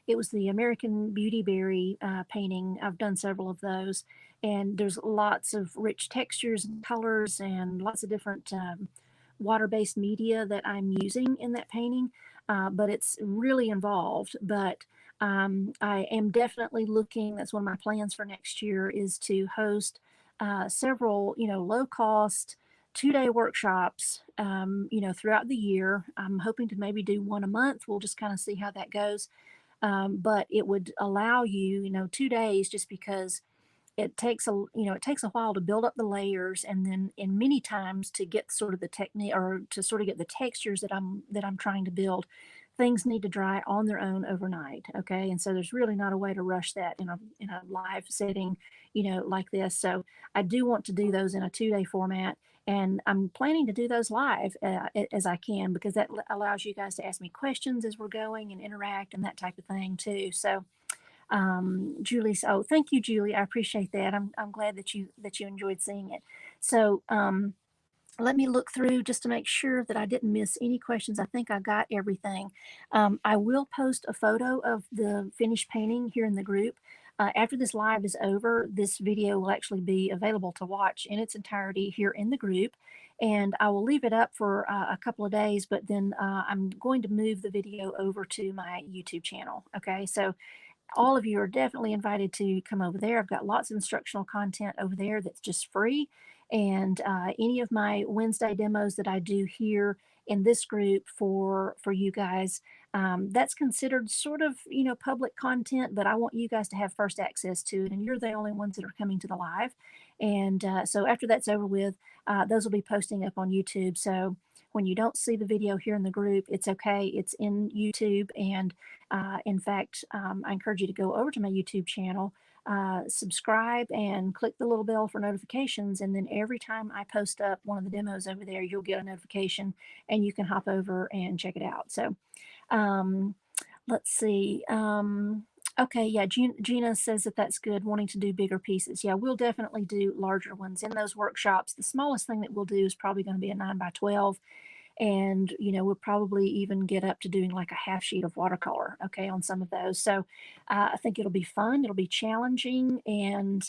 It was the American Beauty Berry painting. I've done several of those, and there's lots of rich textures and colors, and lots of different water-based media that I'm using in that painting. But it's really involved. But I am definitely looking. That's one of my plans for next year is to host several, low cost 2 day workshops, throughout the year. I'm hoping to maybe do one a month. We'll just kind of see how that goes. But it would allow you, 2 days just because it takes a while to build up the layers and then in many times to get sort of the technique or to sort of get the textures that I'm trying to build. Things need to dry on their own overnight, okay? And so there's really not a way to rush that in a live setting, like this. So I do want to do those in a 2 day format, and I'm planning to do those live as I can, because that allows you guys to ask me questions as we're going and interact and that type of thing too. So Julie, oh, thank you, Julie. I appreciate that. I'm glad that you enjoyed seeing it. So let me look through just to make sure that I didn't miss any questions. I think I got everything. I will post a photo of the finished painting here in the group. After this live is over, this video will actually be available to watch in its entirety here in the group. And I will leave it up for a couple of days, but then I'm going to move the video over to my YouTube channel. Okay, so all of you are definitely invited to come over there. I've got lots of instructional content over there that's just free. And any of my Wednesday demos that I do here in this group for you guys, that's considered sort of public content, but I want you guys to have first access to it, and you're the only ones that are coming to the live. And so after that's over with, those will be posting up on YouTube. So when you don't see the video here in the group, it's okay. It's in YouTube, and in fact, I encourage you to go over to my YouTube channel, subscribe, and click the little bell for notifications. And then every time I post up one of the demos over there, you'll get a notification and you can hop over and check it out. So um, let's see. Okay, yeah, Gina says that that's good, wanting to do bigger pieces. Yeah, we'll definitely do larger ones in those workshops. The smallest thing that we'll do is probably going to be a 9 by 12, and we'll probably even get up to doing like a half sheet of watercolor, okay, on some of those. So I think it'll be fun, it'll be challenging. And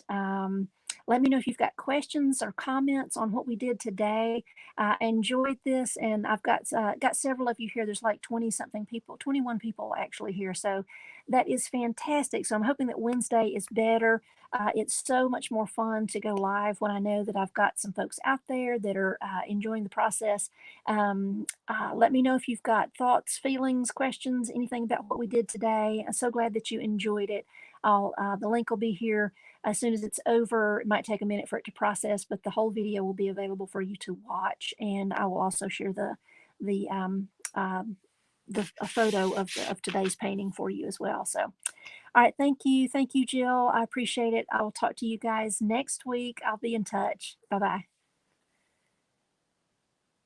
let me know if you've got questions or comments on what we did today. I enjoyed this, and I've got several of you here. There's like 20 something people, 21 people actually here, so that is fantastic. So I'm hoping that Wednesday is better. It's so much more fun to go live when I know that I've got some folks out there that are enjoying the process. Let me know if you've got thoughts, feelings, questions, anything about what we did today. I'm so glad that you enjoyed it. The link will be here as soon as it's over. It might take a minute for it to process, but the whole video will be available for you to watch. And I will also share the a photo of today's painting for you as well. So, all right, thank you, Jill. I appreciate it. I will talk to you guys next week. I'll be in touch. Bye bye.